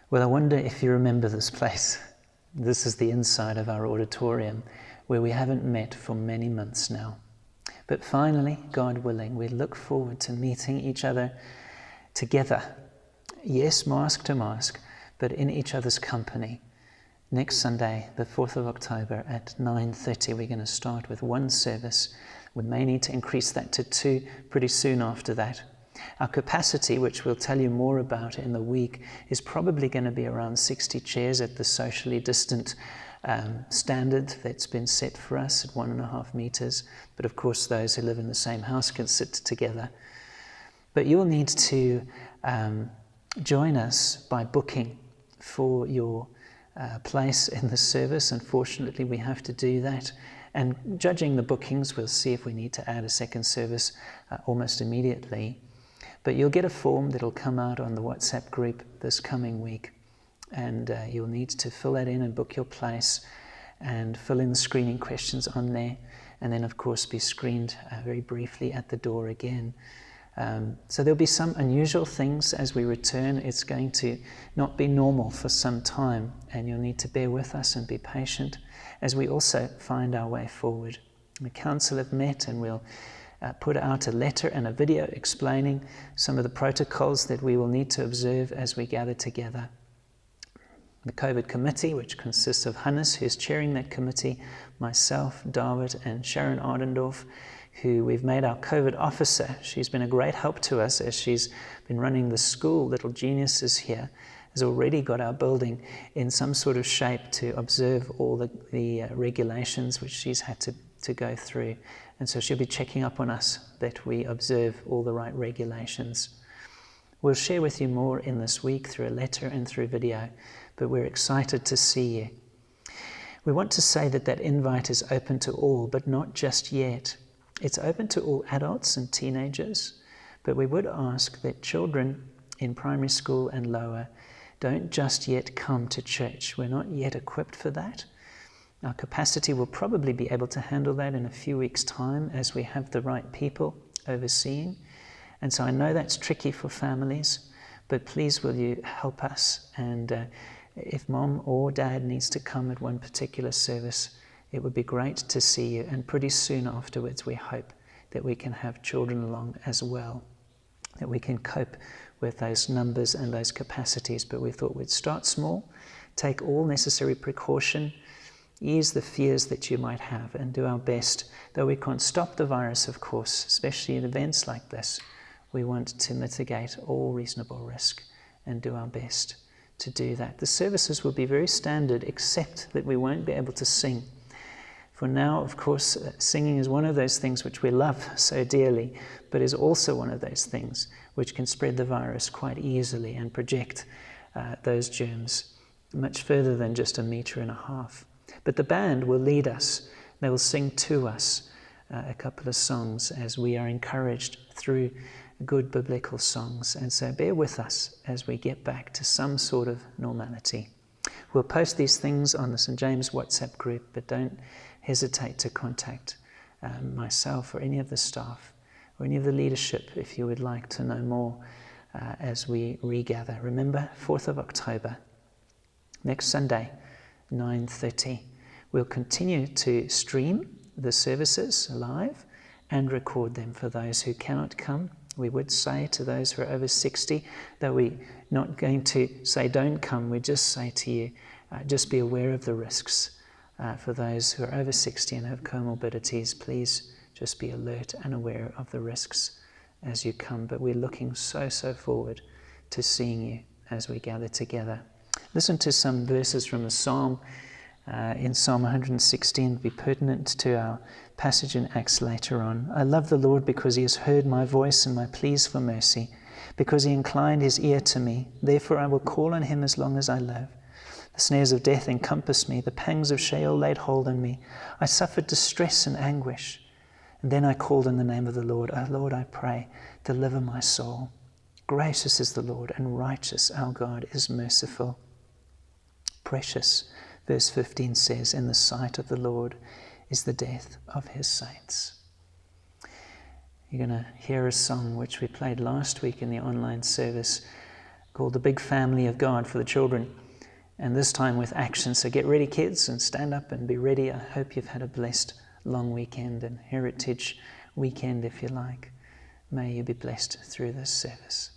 Well, I wonder if you remember this place. This is the inside of our auditorium where we haven't met for many months now. But finally, God willing, we look forward to meeting each other together. Yes, mask to mask, but in each other's company. Next Sunday, the 4th of October at 9:30, we're going to start with one service. We may need to increase that to 2 pretty soon after that. Our capacity, which we'll tell you more about in the week, is probably going to be around 60 chairs at the socially distant standard that's been set for us at 1.5 meters. But of course, those who live in the same house can sit together. But you'll need to join us by booking for your place in the service. Unfortunately, we have to do that. And judging the bookings, we'll see if we need to add a second service almost immediately. But you'll get a form that'll come out on the WhatsApp group this coming week. And you'll need to fill that in and book your place and fill in the screening questions on there. And then, of course, be screened very briefly at the door again. So there'll be some unusual things as we return. It's going to not be normal for some time, and you'll need to bear with us and be patient as we also find our way forward. The council have met, and we'll put out a letter and a video explaining some of the protocols that we will need to observe as we gather together. The COVID committee, which consists of Hannes, who's chairing that committee, myself, David, and Sharon Ardendorf, who we've made our COVID officer. She's been a great help to us as she's been running the school. Little Geniuses here has already got our building in some sort of shape to observe all the regulations which she's had to go through. And so she'll be checking up on us that we observe all the right regulations. We'll share with you more in this week through a letter and through video, but we're excited to see you. We want to say that invite is open to all, but not just yet. It's open to all adults and teenagers, but we would ask that children in primary school and lower don't just yet come to church. We're not yet equipped for that. Our capacity will probably be able to handle that in a few weeks' time as we have the right people overseeing. And so I know that's tricky for families, but please will you help us? And if mom or dad needs to come at one particular service, it would be great to see you. And pretty soon afterwards, we hope that we can have children along as well, that we can cope with those numbers and those capacities. But we thought we'd start small, take all necessary precaution, ease the fears that you might have, and do our best. Though we can't stop the virus, of course, especially in events like this, we want to mitigate all reasonable risk and do our best to do that. The services will be very standard, except that we won't be able to sing. For now, of course, singing is one of those things which we love so dearly, but is also one of those things which can spread the virus quite easily and project those germs much further than just 1.5 meters. But the band will lead us. They will sing to us a couple of songs as we are encouraged through good biblical songs. And so bear with us as we get back to some sort of normality. We'll post these things on the St. James WhatsApp group, but don't hesitate to contact myself or any of the staff or any of the leadership if you would like to know more as we regather. Remember, 4th of October, next Sunday, 9:30. We'll continue to stream the services live and record them for those who cannot come. We would say to those who are over 60 that we're not going to say don't come. We just say to you, just be aware of the risks. For those who are over 60 and have comorbidities, please just be alert and aware of the risks as you come. But we're looking so forward to seeing you as we gather together. Listen to some verses from the Psalm. In Psalm 116 will be pertinent to our passage in Acts later on. I love the Lord because he has heard my voice and my pleas for mercy, because he inclined his ear to me. Therefore I will call on him as long as I live. The snares of death encompassed me. The pangs of Sheol laid hold on me. I suffered distress and anguish. And then I called on the name of the Lord. O Lord, I pray, deliver my soul. Gracious is the Lord, and righteous our God is merciful. Precious, verse 15 says, in the sight of the Lord is the death of his saints. You're going to hear a song which we played last week in the online service called The Big Family of God for the children, and this time with action. So get ready, kids, and stand up and be ready. I hope you've had a blessed long weekend and Heritage weekend, if you like. May you be blessed through this service.